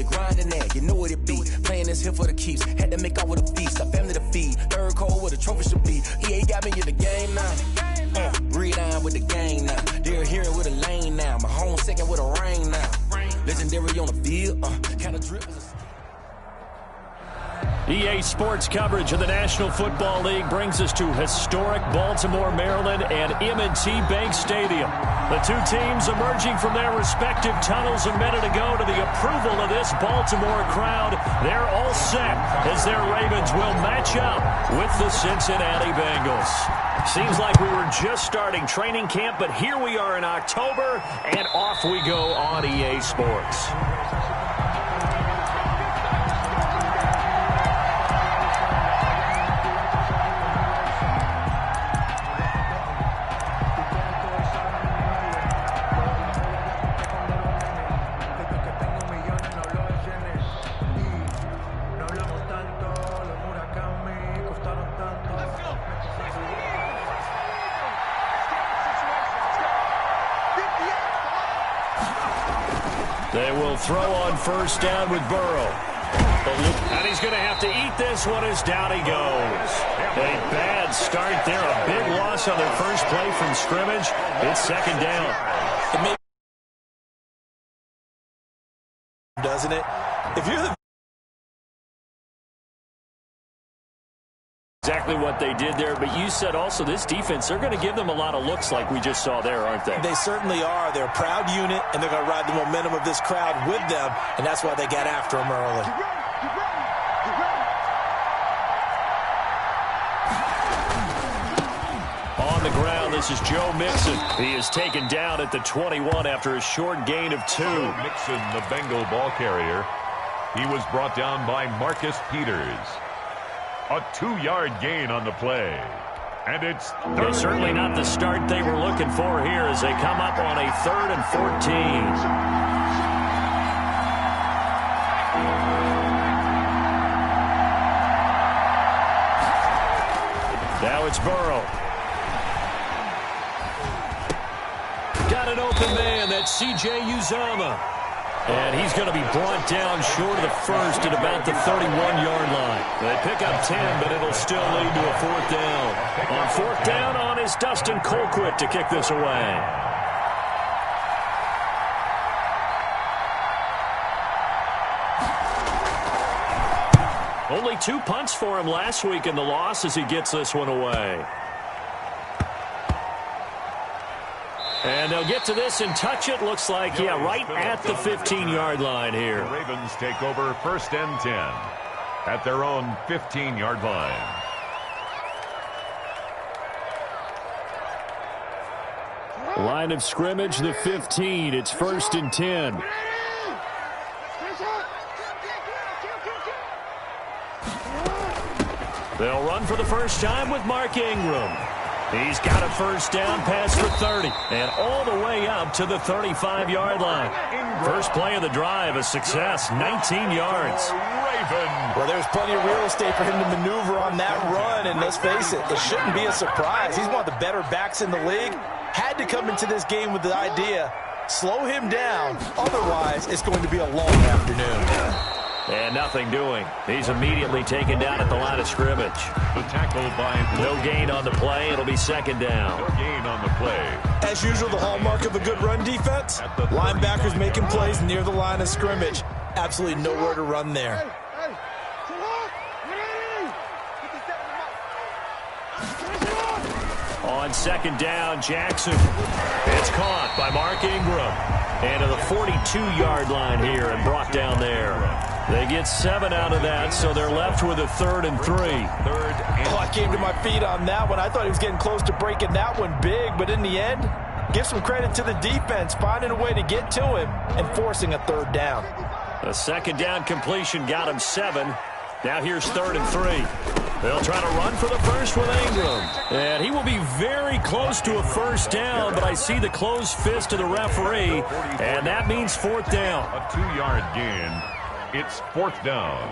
you're grinding that, you know what it be. Playing this here for the keeps, had to make out with a feast, a family to feed. Third cold where the trophy should be. EA got me in the game now. Read on with the gang now. They're hearing with a lane now. My home second with a rain now. Legendary on the field, kind of drip. EA Sports coverage of the National Football League brings us to historic Baltimore, Maryland, and M&T Bank Stadium. The two teams emerging from their respective tunnels a minute ago to the approval of this Baltimore crowd. They're all set as their Ravens will match up with the Cincinnati Bengals. Seems like we were just starting training camp, but here we are in October, and off we go on EA Sports. They will throw on first down with Burrow. And he's going to have to eat this one as down he goes. A bad start there. A big loss on their first play from scrimmage. It's second down. Doesn't it? If you're the exactly what they did there, but you said also this defense, they're going to give them a lot of looks like we just saw there, aren't they? They certainly are. They're a proud unit, and they're going to ride the momentum of this crowd with them, and that's why they got after them early. On the ground, this is Joe Mixon. He is taken down at the 21 after a short gain of 2. Joe Mixon, the Bengal ball carrier. He was brought down by Marcus Peters. A 2-yard gain on the play. And it's third. Certainly not the start they were looking for here as they come up on a 3rd and 14. Now it's Burrow. Got an open man. That's C.J. Uzomah. And he's going to be brought down short of the first at about the 31-yard line. They pick up 10, but it'll still lead to a 4th down. On 4th down on is Dustin Colquitt to kick this away. Only 2 punts for him last week in the loss as he gets this one away. And they'll get to this and touch it. Looks like, yeah, right at the 15-yard line here. The Ravens take over 1st and 10 at their own 15-yard line. Line of scrimmage, the 15. It's 1st and 10. They'll run for the first time with Mark Ingram. He's got a first down pass for 30 and all the way up to the 35-yard line. First play of the drive, a success, 19 yards. Well, there's plenty of real estate for him to maneuver on that run, and let's face it, it shouldn't be a surprise. He's one of the better backs in the league. Had to come into this game with the idea, slow him down, otherwise it's going to be a long afternoon. And nothing doing. He's immediately taken down at the line of scrimmage. The tackle by no gain on the play. It'll be second down. No gain on the play. As usual, the hallmark of a good run defense, linebackers making plays near the line of scrimmage. Absolutely nowhere to run there. On second down, Jackson. It's caught by Mark Ingram. And to the 42-yard line here and brought down there. They get 7 out of that, so they're left with a 3rd and 3. I came to my feet on that one. I thought he was getting close to breaking that one big, but in the end, give some credit to the defense, finding a way to get to him and forcing a 3rd down. A second down completion got him 7. Now here's 3rd and 3. They'll try to run for the first with Ingram. And he will be very close to a first down, but I see the closed fist of the referee, and that means 4th down. A 2-yard gain. It's 4th down.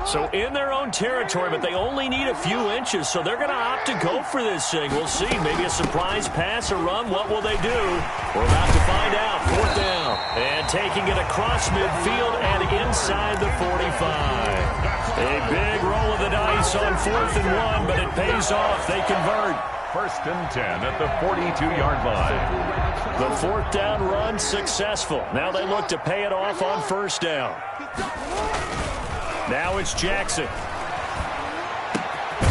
So in their own territory, but they only need a few inches, so they're going to opt to go for this thing. We'll see. Maybe a surprise pass or run. What will they do? We're about to find out. 4th down. And taking it across midfield and 45. A big roll of the dice on 4th and 1, but it pays off. They convert. 1st and 10 at the 42-yard line. The 4th down run successful. Now they look to pay it off on 1st down. Now it's Jackson.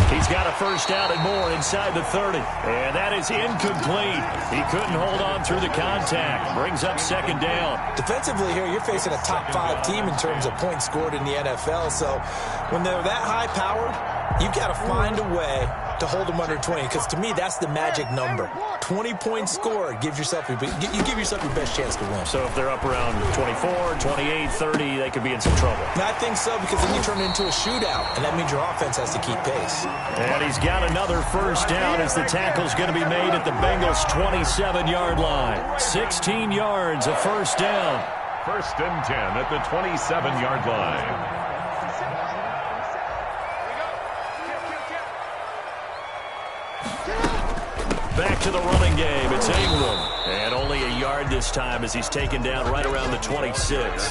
He's got a 1st down and more inside the 30. And that is incomplete. He couldn't hold on through the contact. Brings up 2nd down. Defensively here, you're facing a top 5 team in terms of points scored in the NFL. So when they're that high-powered, you've got to find a way to hold them under 20, because to me, that's the magic number. 20 points scored gives yourself you give yourself your best chance to win. So if they're up around 24, 28, 30, they could be in some trouble. And I think so, because then you turn it into a shootout, and that means your offense has to keep pace. And he's got another 1st down as the tackle's going to be made at the Bengals' 27-yard line. 16 yards, a 1st down. 1st and 10 at the 27-yard line. Back to the running game. It's Ingram. And only a yard this time as he's taken down right around the 26.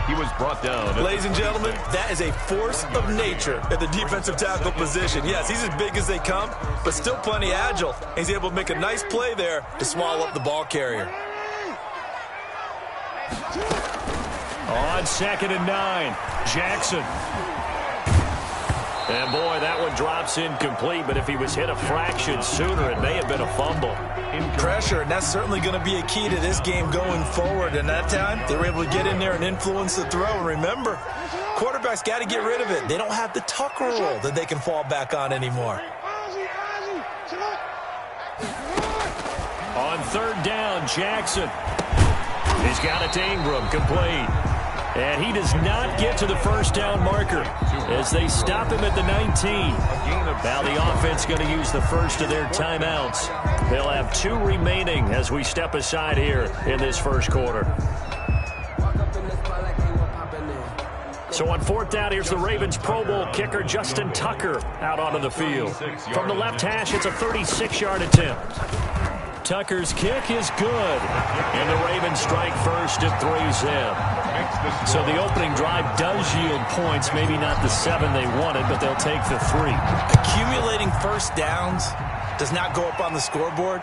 He was brought down. Ladies and gentlemen, that is a force of nature at the defensive tackle position. Yes, he's as big as they come, but still plenty agile. He's able to make a nice play there to swallow up the ball carrier. On 2nd and 9, Jackson. And, boy, that one drops incomplete, but if he was hit a fraction sooner, it may have been a fumble. Pressure, and that's certainly going to be a key to this game going forward. And that time, they were able to get in there and influence the throw. And remember, quarterbacks got to get rid of it. They don't have the Tucker rule that they can fall back on anymore. On 3rd down, Jackson. He's got it to Ingram, complete. And he does not get to the 1st down marker as they stop him at the 19. Now the offense going to use the first of their timeouts. They'll have 2 remaining as we step aside here in this 1st quarter. So on 4th down, here's the Ravens Pro Bowl kicker Justin Tucker out onto the field. From the left hash, it's a 36-yard attempt. Tucker's kick is good. And the Ravens strike first at 3-zip. So the opening drive does yield points, maybe not the 7 they wanted, but they'll take the 3. Accumulating 1st downs does not go up on the scoreboard,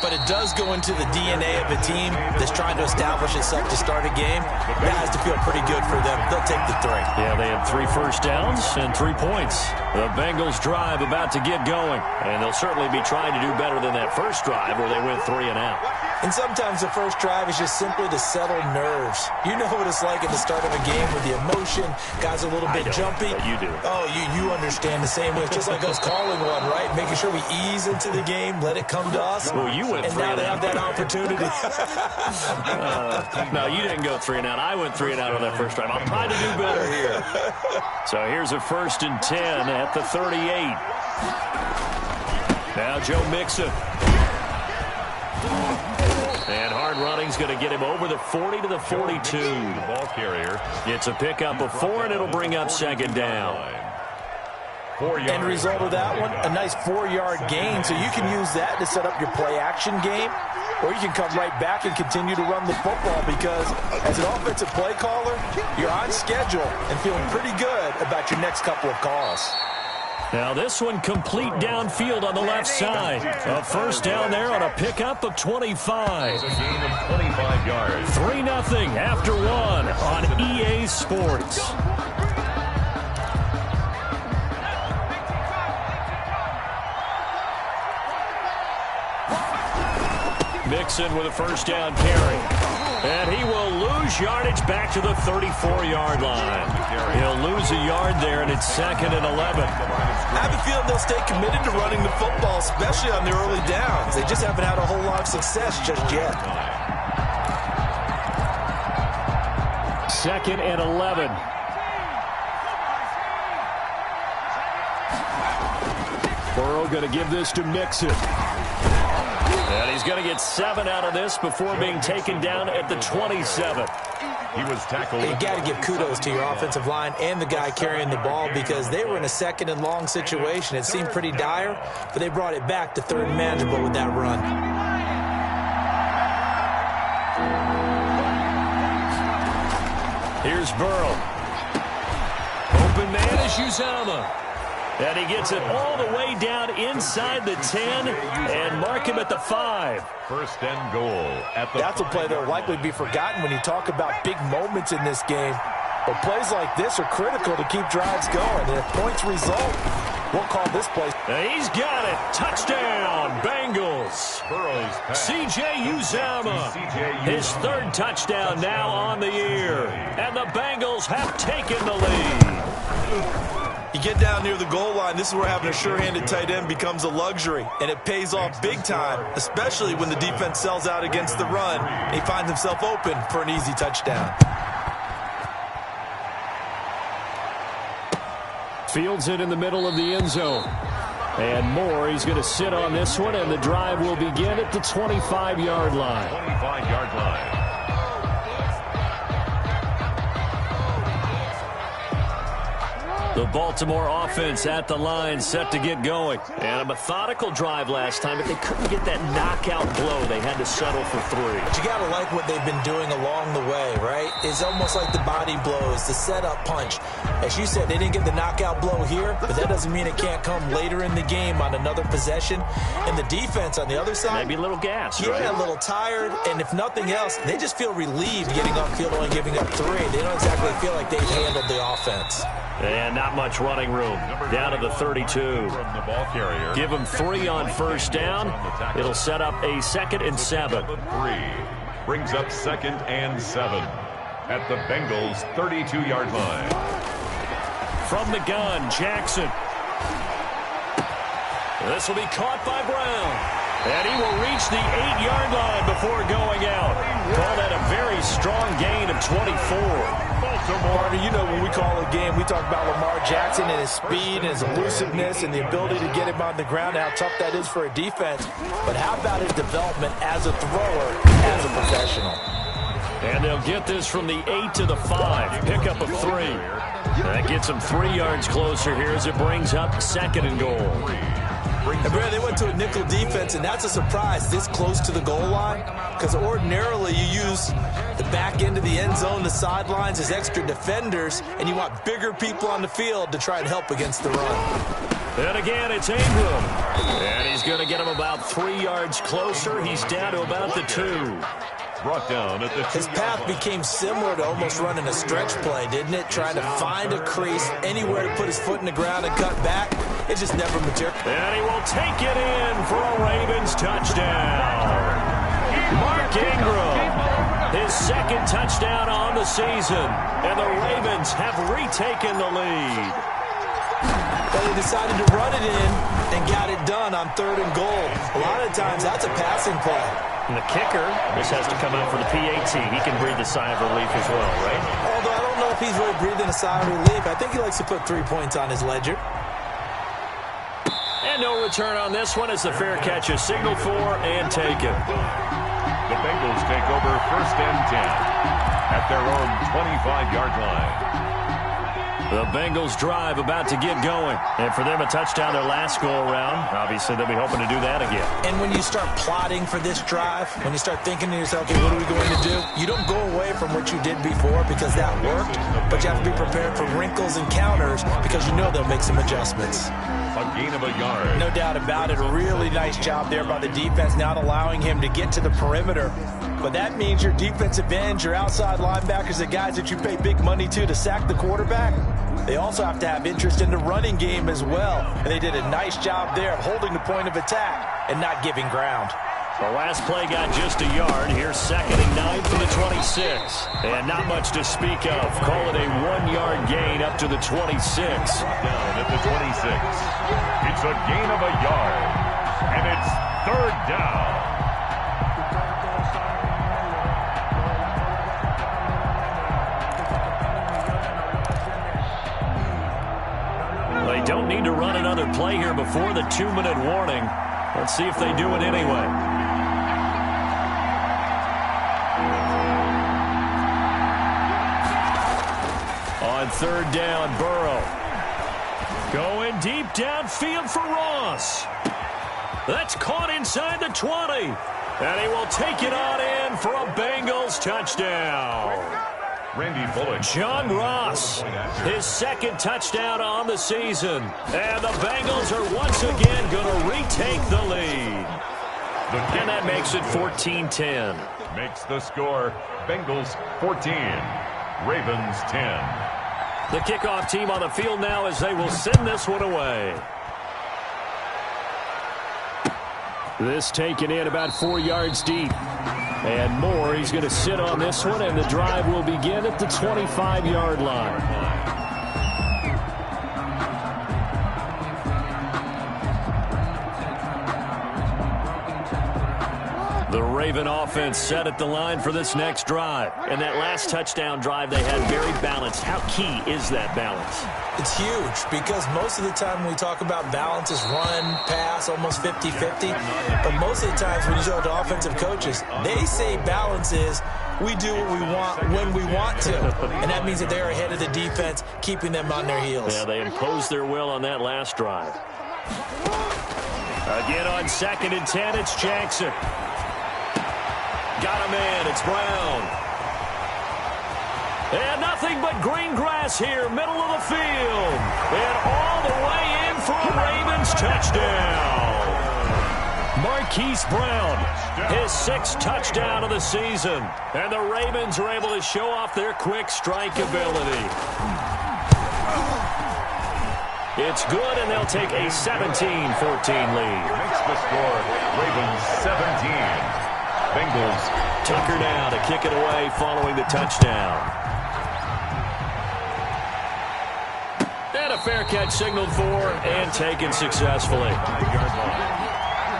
but it does go into the DNA of a team that's trying to establish itself to start a game. That has to feel pretty good for them. They'll take the 3. Yeah, they had 3 1st downs and 3 points. The Bengals drive about to get going, and they'll certainly be trying to do better than that first drive where they went 3 and out. And sometimes the first drive is just simply to settle nerves. You know what it's like at the start of a game with the emotion. Guys are a little bit jumpy. You do. Oh, you understand the same way. It's just like us calling one, right? Making sure we ease into the game, let it come to us. Well, you went 3 and now they have that opportunity. No, you didn't go 3 and out. I went 3 and out on that first drive. I'll try to do better here. So here's a 1st and 10 at the 38. Now Joe Mixon. And hard running's going to get him over the 40 to the 42. The ball carrier. It's a pickup of 4, and it'll bring up 2nd down. 4 yards. End result of that one, a nice 4-yard gain. So you can use that to set up your play-action game, or you can come right back and continue to run the football, because as an offensive play caller, you're on schedule and feeling pretty good about your next couple of calls. Now this one complete downfield on the left side. A 1st down there on a pickup of 25. It's a gain of 25 yards. 3-0 after 1 on EA Sports. Mixon with a 1st down carry. And he will lose yardage back to the 34-yard line. He'll lose a yard there, and it's 2nd and 11. I have a feeling they'll stay committed to running the football, especially on the early downs. They just haven't had a whole lot of success just yet. 2nd and 11. Burrow going to give this to Mixon. And he's going to get 7 out of this before being taken down at the 27. He was tackled. You got to give kudos to your offensive line and the guy carrying the ball, because they were in a 2nd and long situation. It seemed pretty dire, but they brought it back to 3rd and manageable with that run. Here's Burrow. open man is Uzomah. And he gets it all the way down inside the 10 and mark him at the 5. First and goal at the That's a play that will likely be forgotten when you talk about big moments in this game. But plays like this are critical to keep drives going. And if points result, we'll call this play. He's got it. Touchdown, Bengals. C.J. Uzomah. His third touchdown now on the year. And the Bengals have taken the lead. You get down near the goal line, this is where having a sure-handed tight end becomes a luxury, and it pays off big time, especially when the defense sells out against the run, and he finds himself open for an easy touchdown. Fields it in the middle of the end zone. And Moore, he's going to sit on this one, and the drive will begin at the 25-yard line. 25-yard line. The Baltimore offense at the line, set to get going. And a methodical drive last time, but they couldn't get that knockout blow. They had to settle for 3. But you got to like what they've been doing along the way, right? It's almost like the body blows, the setup punch. As you said, they didn't get the knockout blow here, but that doesn't mean it can't come later in the game on another possession. And the defense on the other side, maybe a little gassed, yeah, right? a little tired. And if nothing else, they just feel relieved getting upfield and giving up 3. They don't exactly feel like they've handled the offense. And not much running room. Down to the 32. From the ball carrier. Give them 3 on first down. It'll set up a 2nd and 7. 3 brings up 2nd and 7 at the Bengals' 32-yard line. From the gun, Jackson. This will be caught by Brown. And he will reach the 8-yard line before going out. Call that a very strong gain of 24. Partner, you know when we call a game, we talk about Lamar Jackson and his speed and his elusiveness and the ability to get him on the ground and how tough that is for a defense. But how about his development as a thrower, as a professional? And they'll get this from the 8 to the 5. Pick up a 3. That gets them 3 yards closer here as it brings up 2nd and goal. And Brad, they went to a nickel defense, and that's a surprise this close to the goal line, because ordinarily you use the back end of the end zone, the sidelines as extra defenders, and you want bigger people on the field to try and help against the run. And again, it's Ingram. And he's going to get him about 3 yards closer. He's down to about the 2. Brought down at the 2. His path became similar to almost running a stretch play, didn't it? Trying to find a crease, anywhere to put his foot in the ground and cut back. It just never materialized. And he will take it in for a Ravens touchdown. Mark Ingram, his 2nd touchdown on the season. And the Ravens have retaken the lead. But they decided to run it in and got it done on 3rd and goal. A lot of times that's a passing play. And the kicker, this has to come out for the PAT. He can breathe a sigh of relief as well, right? Although I don't know if he's really breathing a sigh of relief. I think he likes to put 3 points on his ledger. And no return on this one as the fair catch is signaled for and taken. The Bengals take over 1st and 10 at their own 25-yard line. The Bengals drive about to get going. And for them, a touchdown their last go-around. Obviously, they'll be hoping to do that again. And when you start plotting for this drive, when you start thinking to yourself, okay, what are we going to do? You don't go away from what you did before because that worked, but you have to be prepared for wrinkles and counters because you know they'll make some adjustments. A gain of a yard. No doubt about it. A really nice job there by the defense, not allowing him to get to the perimeter. But that means your defensive ends, your outside linebackers, the guys that you pay big money to sack the quarterback, they also have to have interest in the running game as well. And they did a nice job there of holding the point of attack and not giving ground. The last play got just a yard. Here's 2nd and 9 for the 26. And not much to speak of. Call it a 1-yard gain up to the 26. Down at the 26. It's a gain of a yard. And it's 3rd down. They don't need to run another play here before the 2-minute warning. Let's see if they do it anyway. On 3rd down, Burrow. Going deep downfield for Ross. That's caught inside the 20. And he will take it on in for a Bengals touchdown. Randy Bullock. John Ross, his second touchdown on the season. And the Bengals are once again going to retake the lead. And that makes it 14-10. Makes the score Bengals 14, Ravens 10. The kickoff team on the field now as they will send this one away. This taken in about 4 yards deep. And more, he's going to sit on this one, and the drive will begin at the 25-yard line. The Raven offense set at the line for this next drive. And that last touchdown drive they had very balanced. How key is that balance? It's huge because most of the time when we talk about balance is run, pass, almost 50-50. But most of the times when you talk to offensive coaches, they say balance is we do what we want when we want to. And that means that they're ahead of the defense, keeping them on their heels. Yeah, they imposed their will on that last drive. Again on 2nd and 10, it's Jackson. Got a man, it's Brown. And nothing but green grass here, middle of the field. And all the way in for a Ravens touchdown. Marquise Brown, his 6th touchdown of the season. And the Ravens are able to show off their quick strike ability. It's good, and they'll take a 17-14 lead. Makes the score Ravens 17. Bengals. Tucker now to kick it away following the touchdown. And a fair catch signaled for and taken successfully. 5-yard line.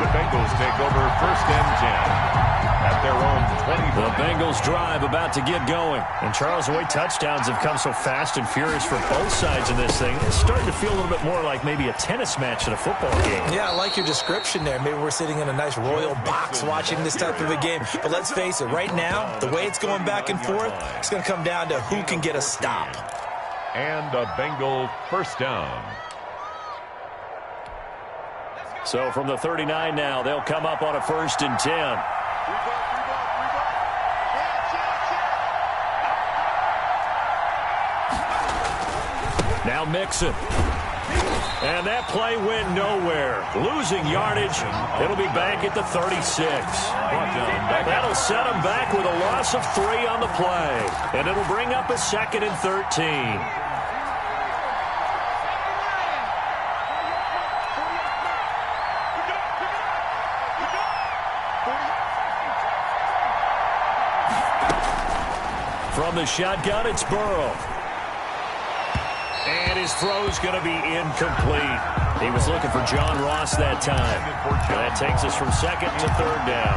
The Bengals take over 1st and 10 at their own 20. The Bengals drive about to get going. And Charles, the way touchdowns have come so fast and furious for both sides in this thing, it's starting to feel a little bit more like maybe a tennis match in a football game. Yeah, I like your description there. Maybe we're sitting in a nice royal box watching this type of a game. But let's face it, right now, the way it's going back and forth, it's going to come down to who can get a stop. And a Bengal 1st down. So from the 39 now, they'll come up on a 1st and 10. Now Mixon. And that play went nowhere. Losing yardage. It'll be back at the 36. That'll set them back with a loss of 3 on the play. And it'll bring up a 2nd and 13. From the shotgun, it's Burrow. And his throw's going to be incomplete. He was looking for John Ross that time. And that takes us from 2nd to 3rd down.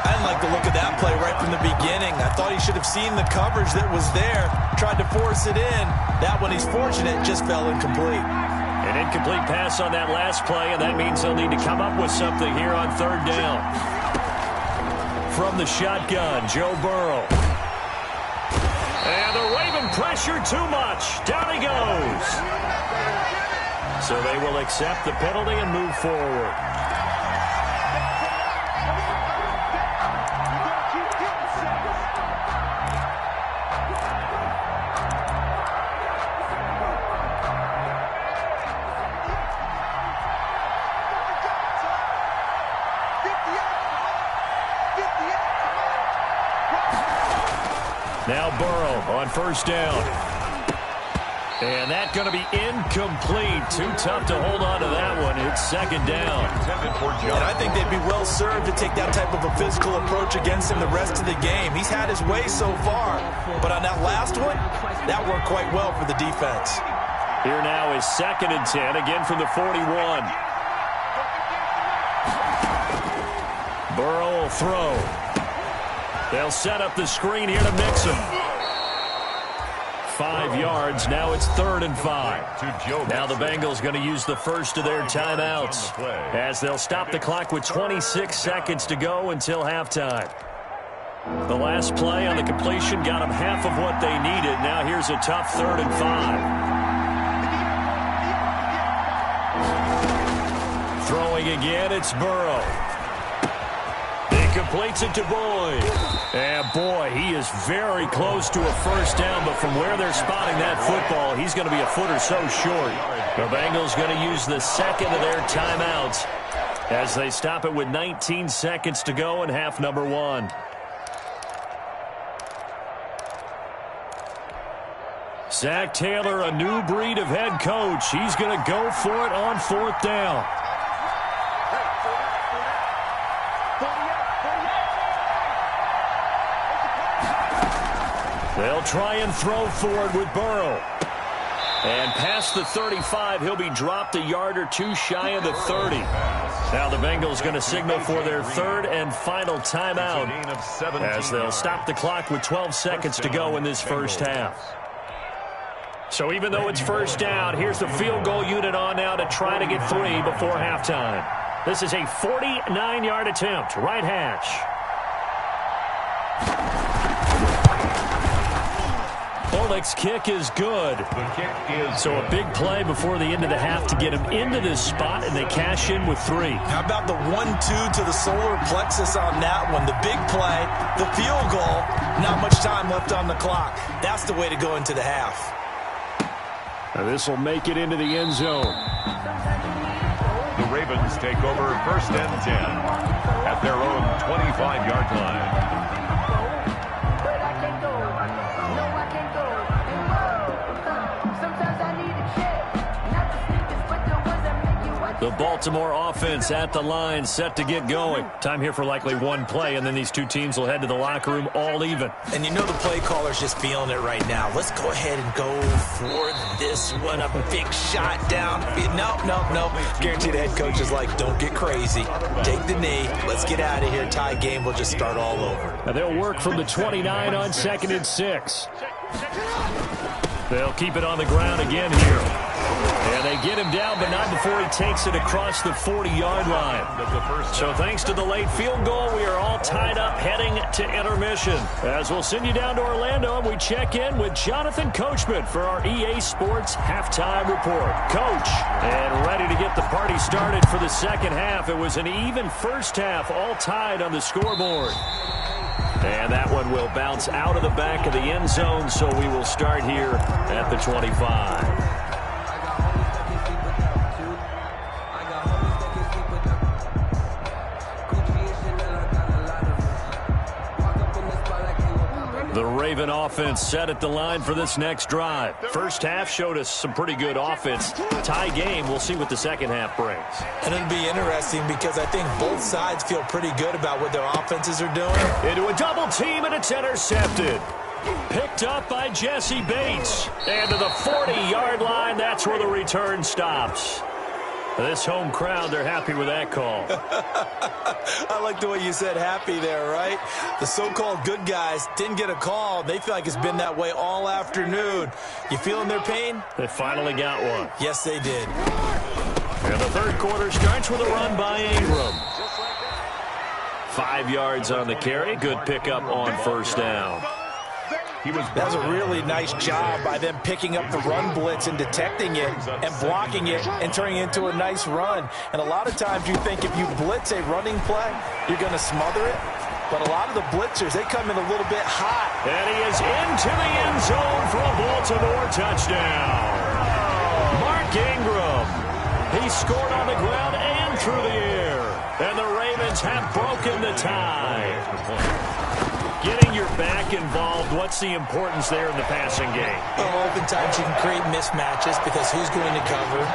I didn't like the look of that play right from the beginning. I thought he should have seen the coverage that was there, tried to force it in. That one, he's fortunate, just fell incomplete. An incomplete pass on that last play, and that means they'll need to come up with something here on 3rd down. From the shotgun, Joe Burrow. And the Raven pressure too much. Down he goes. So they will accept the penalty and move forward. Now Burrow on 1st down. And that's going to be incomplete. Too tough to hold on to that one. It's 2nd down. And I think they'd be well served to take that type of a physical approach against him the rest of the game. He's had his way so far. But on that last one, that worked quite well for the defense. Here now is 2nd and 10, again from the 41. Burrow will throw. They'll set up the screen here to Mixon. 5 yards. Now it's 3rd and 5. Now the Bengals going to use the first of their timeouts as they'll stop the clock with 26 seconds to go until halftime. The last play on the completion got them half of what they needed. Now here's a tough 3rd and 5. Throwing again, it's Burrow. He completes it to Boyd. And boy, he is very close to a first down, but from where they're spotting that football, he's going to be a foot or so short. The Bengals going to use the second of their timeouts as they stop it with 19 seconds to go in half number one. Zach Taylor, a new breed of head coach. He's going to go for it on fourth down. They'll try and throw forward with Burrow. And past the 35, he'll be dropped a yard or two shy of the 30. Now the Bengals going to signal for their third and final timeout as they'll stop the clock with 12 seconds to go in this first half. So even though it's first down, here's the field goal unit on now to try to get 3 before halftime. This is a 49-yard attempt, right hash. Oleg's kick is good. So a big play before the end of the half to get him into this spot, and they cash in with 3. How about the 1-2 to the solar plexus on that one? The big play, the field goal, not much time left on the clock. That's the way to go into the half. Now this will make it into the end zone. The Ravens take over first and 10 at their own 25-yard line. The Baltimore offense at the line, set to get going. Time here for likely one play, and then these two teams will head to the locker room all even. And you know the play caller's just feeling it right now. Let's go ahead and go for this one. A big shot down. Nope. Guaranteed the head coach is like, don't get crazy. Take the knee. Let's get out of here. Tie game. We'll just start all over. Now they'll work from the 29 on 2nd and 6. They'll keep it on the ground again here. And they get him down, but not before he takes it across the 40-yard line. So thanks to the late field goal, we are all tied up heading to intermission. As we'll send you down to Orlando, and we check in with Jonathan Coachman for our EA Sports Halftime Report. Coach, and ready to get the party started for the second half. It was an even first half, all tied on the scoreboard. And that one will bounce out of the back of the end zone, so we will start here at the 25. The Raven offense set at the line for this next drive. First half showed us some pretty good offense. Tie game, we'll see what the second half brings. And it'll be interesting because I think both sides feel pretty good about what their offenses are doing. Into a double team, and it's intercepted. Picked up by Jesse Bates. And to the 40-yard line, that's where the return stops. This home crowd, they're happy with that call. I like the way you said happy there, right? The so-called good guys didn't get a call. They feel like it's been that way all afternoon. You feeling their pain? They finally got one. Yes, they did. And the third quarter starts with a run by Ingram. 5 yards on the carry. Good pickup on first down. That was a really nice job by them picking up the run blitz and detecting it and blocking it and turning it into a nice run. And a lot of times you think if you blitz a running play, you're going to smother it. But a lot of the blitzers, they come in a little bit hot. And he is into the end zone for a Baltimore touchdown. Mark Ingram. He scored on the ground and through the air. And the Ravens have broken the tie. Getting your back involved, what's the importance there in the passing game? Well, oftentimes you can create mismatches because who's going to cover,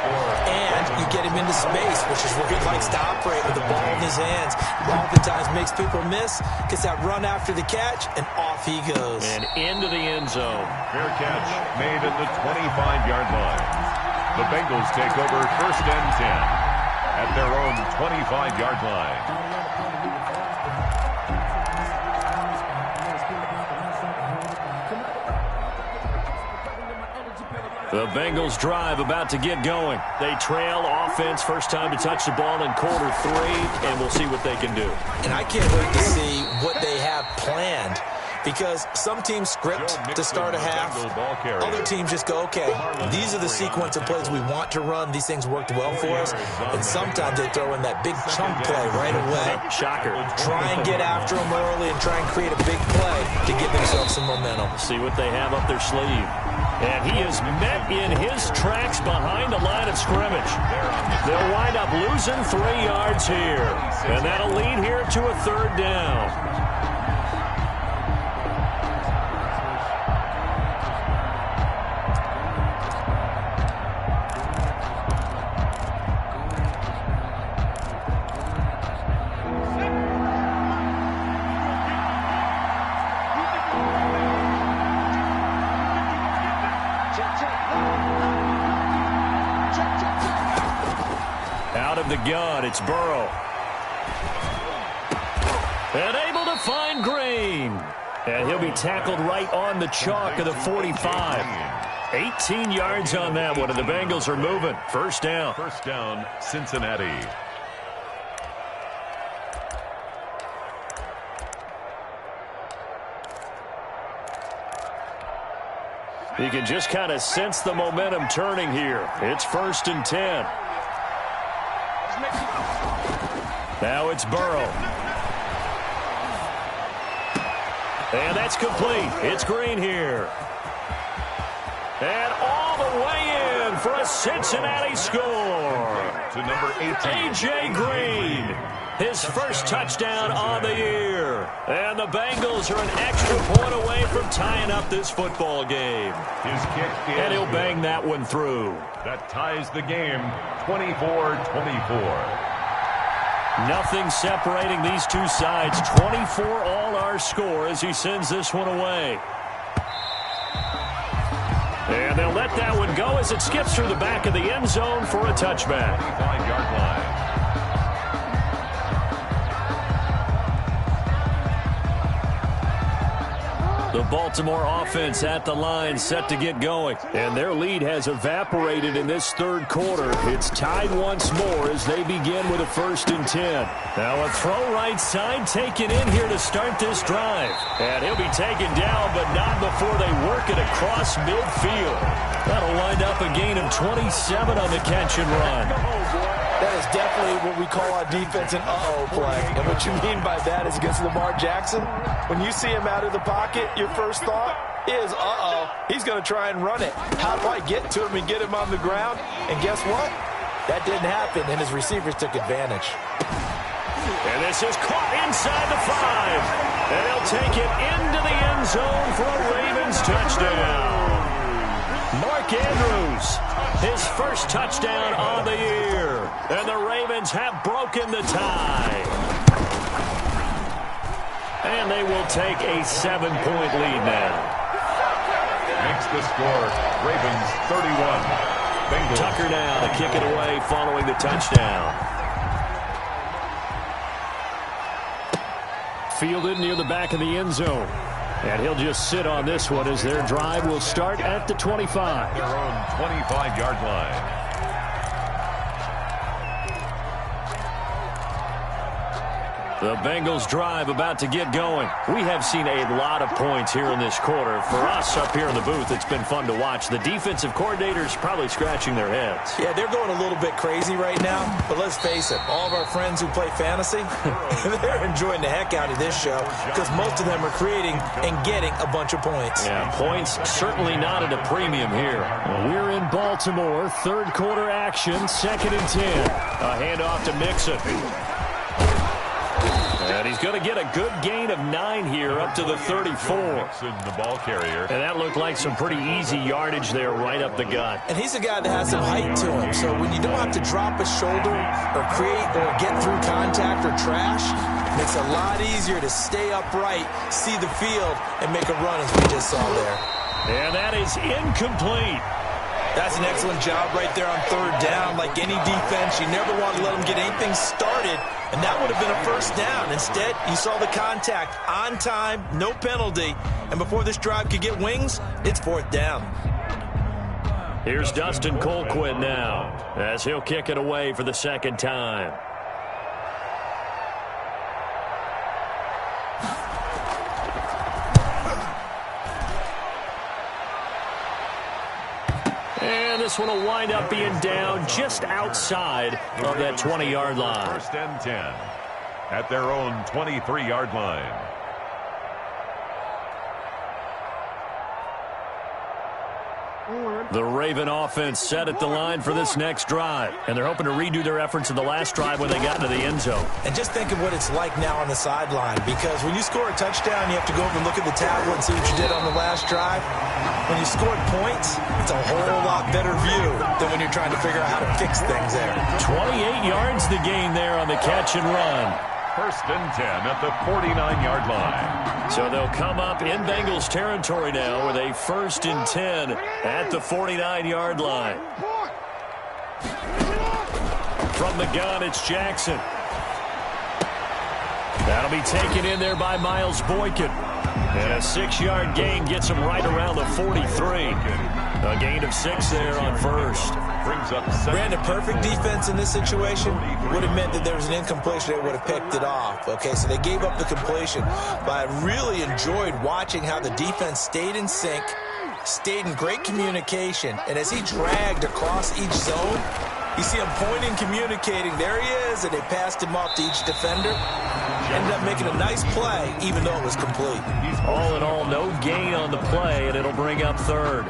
and you get him into space, which is where he likes to operate with the ball in his hands. Oftentimes makes people miss, gets that run after the catch, and off he goes. And into the end zone. Fair catch made at the 25-yard line. The Bengals take over first and 10 at their own 25-yard line. The Bengals drive about to get going. They trail offense, first time to touch the ball in quarter 3, and we'll see what they can do. And I can't wait to see what they have planned. because some teams script to start a half. Other teams just go, okay, these are the sequence of plays we want to run. These things worked well for us. And sometimes they throw in that big chunk play right away. Shocker. Try and get after them early and try and create a big play to give themselves some momentum. See what they have up their sleeve. And he is met in his tracks behind the line of scrimmage. They'll wind up losing 3 yards here. And that'll lead here to a 3rd down. Out of the gun, it's Burrow. And able to find Green. And he'll be tackled right on the chalk of the 45. 18 yards on that one, and the Bengals are moving. 1st down. 1st down, Cincinnati. You can just kind of sense the momentum turning here. It's 1st and 10. Now it's Burrow. And that's complete. It's Green here. And all the way in for a Cincinnati score. To number 18. A.J. Green. His first touchdown on the year. And the Bengals are an extra point away from tying up this football game. His kick is and he'll bang that one through. That ties the game 24-24. Nothing separating these two sides. 24 all our score as he sends this one away. And they'll let that one go as it skips through the back of the end zone for a touchback. 25-yard line. The Baltimore offense at the line, set to get going. And their lead has evaporated in this 3rd quarter. It's tied once more as they begin with a 1st and 10. Now a throw right side taken in here to start this drive. And he'll be taken down, but not before they work it across midfield. That'll wind up a gain of 27 on the catch and run. That is definitely what we call our defense an uh-oh play. And what you mean by that is against Lamar Jackson, when you see him out of the pocket, your first thought is, uh-oh, he's going to try and run it. How do I get to him and get him on the ground? And guess what? That didn't happen, and his receivers took advantage. And this is caught inside the 5. And they'll take it into the end zone for a Ravens touchdown. Mark Andrews, his first touchdown on the year. And the Ravens have broken the tie. And they will take a 7-point lead now. Makes the score Ravens 31. Bengals. Tucker now to kick it away following the touchdown. Fielded near the back of the end zone. And he'll just sit on this one as their drive will start at the 25. Their own 25-yard line. The Bengals drive about to get going. We have seen a lot of points here in this quarter. For us up here in the booth, it's been fun to watch. The defensive coordinators probably scratching their heads. Yeah, they're going a little bit crazy right now. But let's face it, all of our friends who play fantasy, they're enjoying the heck out of this show because most of them are creating and getting a bunch of points. Yeah, points certainly not at a premium here. We're in Baltimore, 3rd quarter action, 2nd and 10. A handoff to Mixon. And he's going to get a good gain of 9 here up to the 34. The ball carrier. And that looked like some pretty easy yardage there right up the gut. And he's a guy that has some height to him. So when you don't have to drop a shoulder or create or get through contact or trash, it makes it a lot easier to stay upright, see the field, and make a run as we just saw there. And that is incomplete. That's an excellent job right there on 3rd down. Like any defense, you never want to let them get anything started, and that would have been a 1st down. Instead, you saw the contact on time, no penalty, and before this drive could get wings, it's 4th down. Here's Dustin Colquitt now as he'll kick it away for the 2nd time. And this one will wind up being down just outside of that 20-yard line. First and 10 at their own 23-yard line. The Raven offense set at the line for this next drive, and they're hoping to redo their efforts in the last drive when they got into the end zone. And just think of what it's like now on the sideline, because when you score a touchdown, you have to go over and look at the tablet and see what you did on the last drive. When you scored points, it's a whole lot better view than when you're trying to figure out how to fix things there. 28 yards the gain there on the catch and run. First and 10 at the 49-yard line. So they'll come up in Bengals territory now with a first and 10 at the 49-yard line. From the gun, it's Jackson. That'll be taken in there by Miles Boykin. And a 6-yard gain gets him right around the 43. A gain of 6 there on first. Brings up Brandon, perfect defense in this situation would have meant that there was an incompletion. They would have picked it off. Okay, so they gave up the completion. But I really enjoyed watching how the defense stayed in sync, stayed in great communication. And as he dragged across each zone, you see him pointing, communicating. There he is, and they passed him off to each defender. Ended up making a nice play, even though it was complete. All in all, no gain on the play, and it'll bring up third.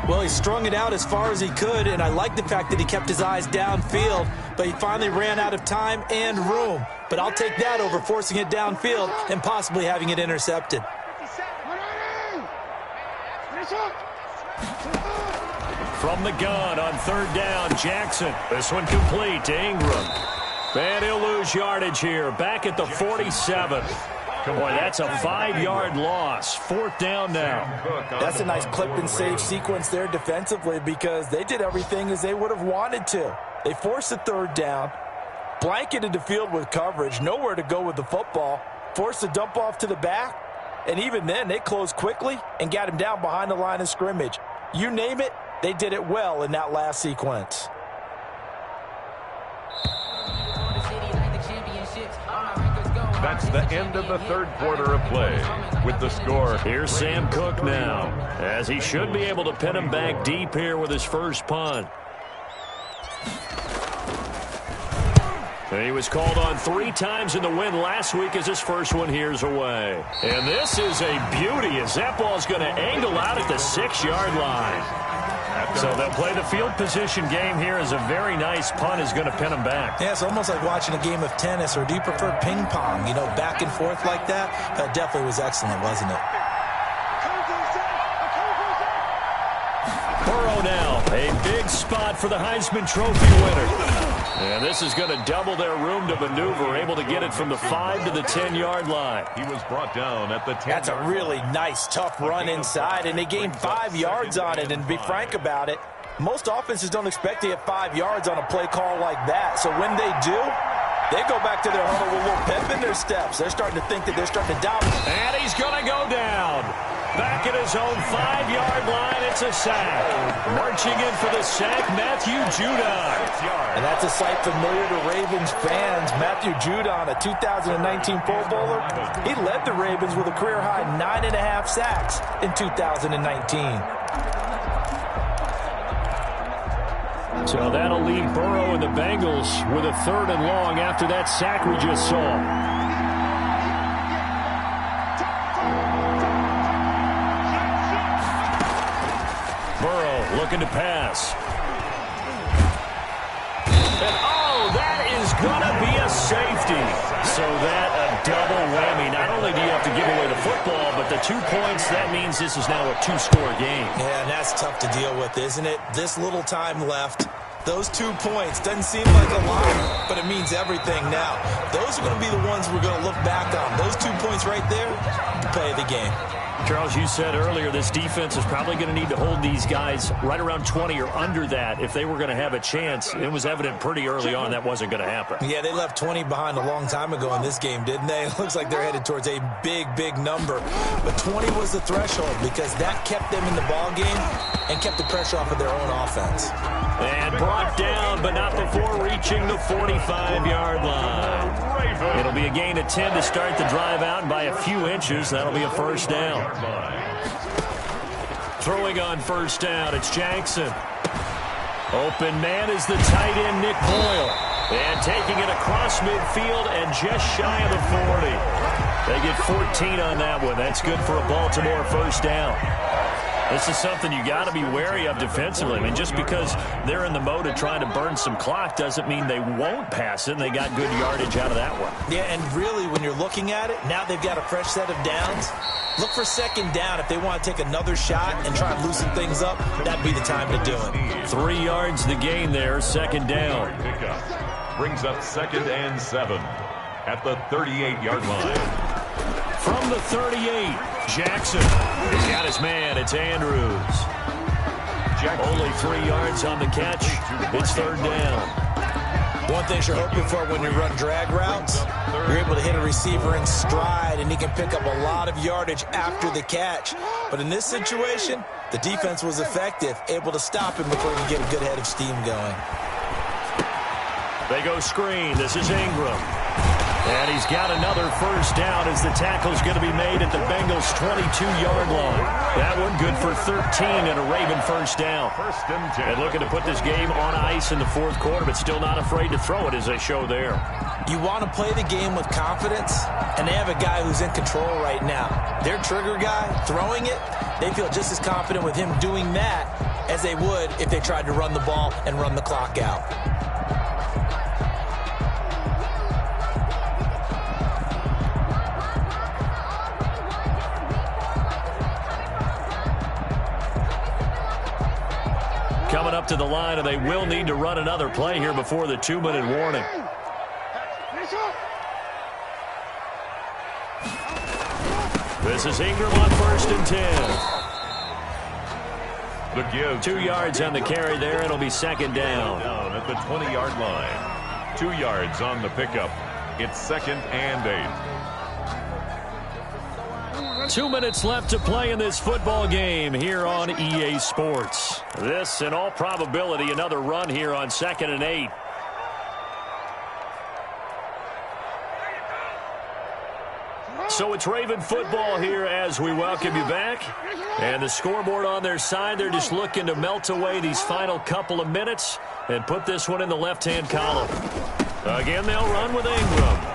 Well, he strung it out as far as he could, and I like the fact that he kept his eyes downfield, but he finally ran out of time and room. But I'll take that over forcing it downfield and possibly having it intercepted. From the gun on third down, Jackson. This one complete to Ingram. And he'll lose yardage here, back at the 47. Boy, that's a 5-yard loss. Fourth down now. That's a nice clip and save sequence there defensively, because they did everything as they would have wanted to. They forced the third down, blanketed the field with coverage, nowhere to go with the football, forced the dump off to the back, and even then they closed quickly and got him down behind the line of scrimmage. You name it, they did it well in that last sequence. That's the end of the third quarter of play. With the score, here's Sam Cook now, as he should be able to pin him back deep here with his first punt. He was called on 3 times in the win last week as his first one here's away. And this is a beauty as that ball's going to angle out at the 6-yard line. So they'll play the field position game here as a very nice punt is going to pin them back. Yeah, it's almost like watching a game of tennis, or do you prefer ping pong? You know, back and forth like that? That definitely was excellent, wasn't it? Burrow now, a big spot for the Heisman Trophy winner. And this is going to double their room to maneuver, able to get it from the 5 to the 10-yard line. He was brought down at the 10. That's a really nice, tough run inside, and they gained 5 yards on it. And to be frank about it, most offenses don't expect to get 5 yards on a play call like that. So when they do, they go back to their huddle with a little pep in their steps. They're starting to think that they're starting to doubt. And he's going to go down. Back at his own 5-yard line, it's a sack. Marching in for the sack, Matthew Judon. And that's a sight familiar to Ravens fans. Matthew Judon, a 2019 Pro Bowler, he led the Ravens with a career-high 9.5 sacks in 2019. So that'll leave Burrow and the Bengals with a 3rd and long after that sack we just saw. Looking to pass. And that is going to be a safety. So that a double whammy. Not only do you have to give away the football, but the 2 points, that means this is now a 2-score game. Yeah, and that's tough to deal with, isn't it? This little time left. Those 2 points doesn't seem like a lot, but it means everything now. Those are going to be the ones we're going to look back on. Those 2 points right there, play the game. Charles, you said earlier this defense is probably going to need to hold these guys right around 20 or under that if they were going to have a chance. It was evident pretty early on that wasn't going to happen. Yeah, they left 20 behind a long time ago in this game, didn't they? It looks like they're headed towards a big, big number. But 20 was the threshold because that kept them in the ball game and kept the pressure off of their own offense. And brought down, but not before reaching the 45-yard line. It'll be a gain of 10 to start the drive out by a few inches. That'll be a first down. Throwing on first down, it's Jackson. Open man is the tight end, Nick Boyle. And taking it across midfield and just shy of the 40. They get 14 on that one. That's good for a Baltimore first down. This is something you got to be wary of defensively. I mean, just because they're in the mode of trying to burn some clock doesn't mean they won't pass it. And they got good yardage out of that one. Yeah, and really, when you're looking at it, now they've got a fresh set of downs. Look for second down. If they want to take another shot and try and loosen things up, that'd be the time to do it. 3 yards the gain there, second down. Pickup brings up 2nd and 7 at the 38-yard line. From the 38, Jackson. He's got his man. It's Andrews. Only 3 yards on the catch. It's third down. One thing you're hoping for when you run drag routes, you're able to hit a receiver in stride, and he can pick up a lot of yardage after the catch. But in this situation, the defense was effective, able to stop him before he could get a good head of steam going. They go screen. This is Ingram. And he's got another first down as the tackle's going to be made at the Bengals' 22-yard line. That one good for 13 and a Raven first down. And looking to put this game on ice in the fourth quarter, but still not afraid to throw it as they show there. You want to play the game with confidence, and they have a guy who's in control right now. Their trigger guy, throwing it, they feel just as confident with him doing that as they would if they tried to run the ball and run the clock out. Coming up to the line, and they will need to run another play here before the 2-minute warning. This is Ingram on 1st and 10. The give 2 yards on the carry there. It'll be second down. Down at the 20-yard line. 2 yards on the pickup. It's 2nd and 8. 2 minutes left to play in this football game here on EA Sports. This, in all probability, another run here on 2nd and 8. So it's Raven football here as we welcome you back. And the scoreboard on their side, they're just looking to melt away these final couple of minutes and put this one in the left-hand column. Again, they'll run with Ingram.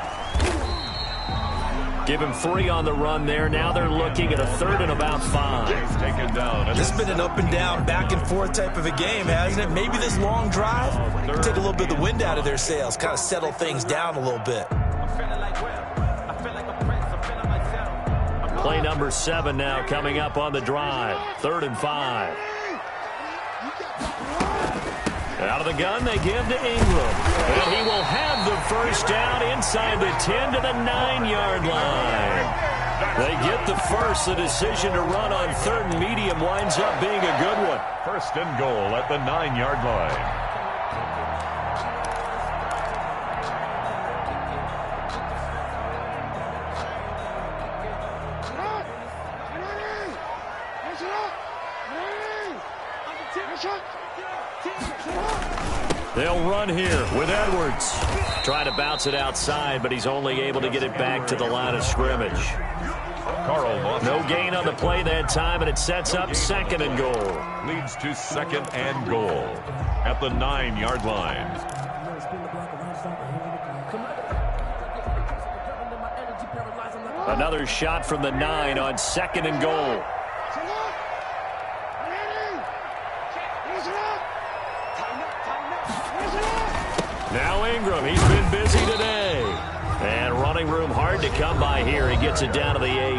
Give him 3 on the run there. Now they're looking at a 3rd and about 5. Taken down. This has been an up and down, back and forth type of a game, hasn't it? Maybe this long drive can take a little bit of the wind out of their sails, kind of settle things down a little bit. Play number 7 now coming up on the drive. 3rd and 5. Out of the gun, they give to Ingram. And he will have the first down inside the 10 to the 9-yard line. They get the first. The decision to run on 3rd and medium winds up being a good one. 1st and goal at the 9-yard line. They'll run here with Edwards. Trying to bounce it outside, but he's only able to get it back to the line of scrimmage. No gain on the play that time, and it sets up 2nd and goal. Leads to 2nd and goal at the 9-yard line. Another shot from the 9 on 2nd and goal. Now Ingram, he's been busy today. And running room hard to come by here. He gets it down to the 8.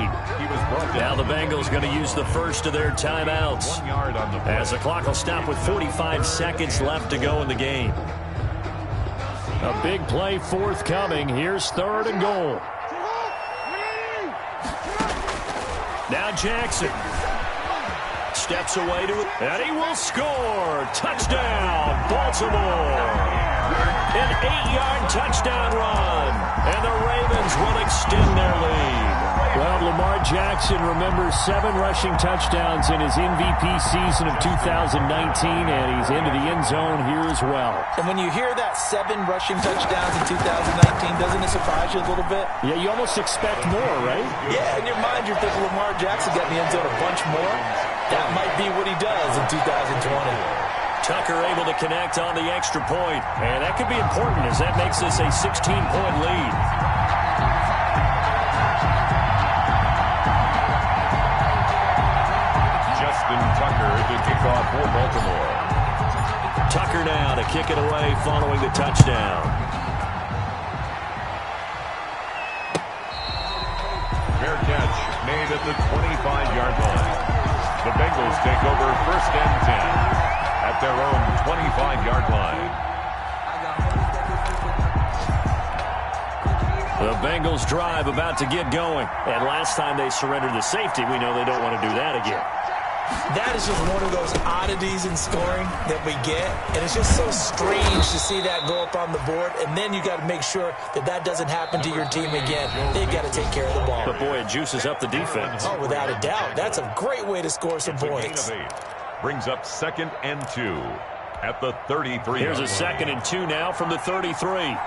Now the Bengals going to use the first of their timeouts. 1 yard on the play. As the clock will stop with 45 seconds left to go in the game. A big play forthcoming. Here's 3rd and goal. Now Jackson steps away to it, and he will score. Touchdown, Baltimore. An 8-yard touchdown run, and the Ravens will extend their lead. Well, Lamar Jackson remembers 7 rushing touchdowns in his MVP season of 2019, and he's into the end zone here as well. And when you hear that 7 rushing touchdowns in 2019, doesn't it surprise you a little bit? Yeah, you almost expect more, right? Yeah, in your mind you're thinking Lamar Jackson got in the end zone a bunch more. That might be what he does in 2020. Tucker able to connect on the extra point. And that could be important as that makes this a 16-point lead. Justin Tucker to kick off for Baltimore. Tucker now to kick it away following the touchdown. Fair catch made at the 25-yard line. The Bengals take over 1st and 10 at their own 25-yard line. The Bengals drive about to get going. And last time they surrendered the safety, we know they don't want to do that again. That is just one of those oddities in scoring that we get, and it's just so strange to see that go up on the board, and then you got to make sure that that doesn't happen to your team again. They've got to take care of the ball. But, boy, it juices up the defense. Oh, without a doubt. That's a great way to score some points. Brings up 2nd and 2 at the 33. Here's a 2nd and 2 now from the 33.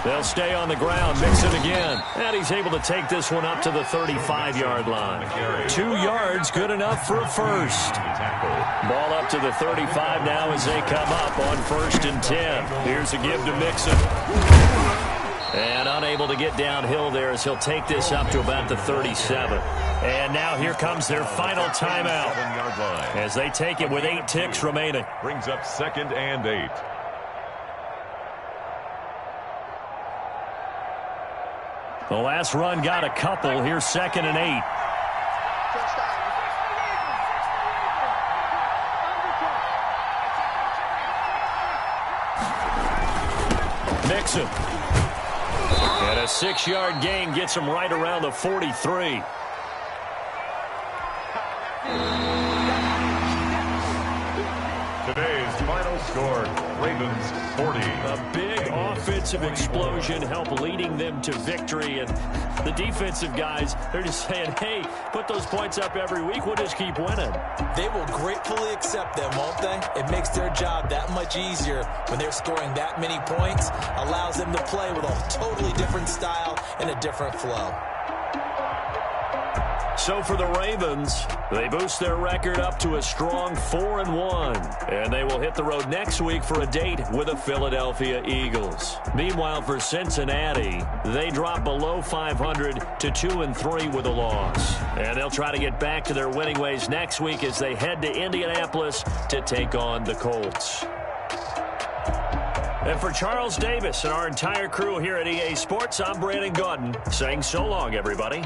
They'll stay on the ground, mix it again. And he's able to take this one up to the 35-yard line. 2 yards, good enough for a first. Ball up to the 35 now as they come up on 1st and 10. Here's a give to Mixon. And unable to get downhill there as he'll take this up to about the 37. And now here comes their final timeout as they take it with 8 ticks remaining. Brings up 2nd and 8. The last run got a couple. Here's 2nd and 8. Mixon. And a 6-yard gain gets him right around the 43. Today's final score, Ravens 40. A big offensive explosion helped leading them to victory. And the defensive guys, they're just saying, hey, put those points up every week. We'll just keep winning. They will gratefully accept them, won't they? It makes their job that much easier when they're scoring that many points. Allows them to play with a totally different style and a different flow. So for the Ravens, they boost their record up to a strong 4-1. And they will hit the road next week for a date with the Philadelphia Eagles. Meanwhile, for Cincinnati, they drop below 500 to 2-3 with a loss. And they'll try to get back to their winning ways next week as they head to Indianapolis to take on the Colts. And for Charles Davis and our entire crew here at EA Sports, I'm Brandon Gaudin saying so long, everybody.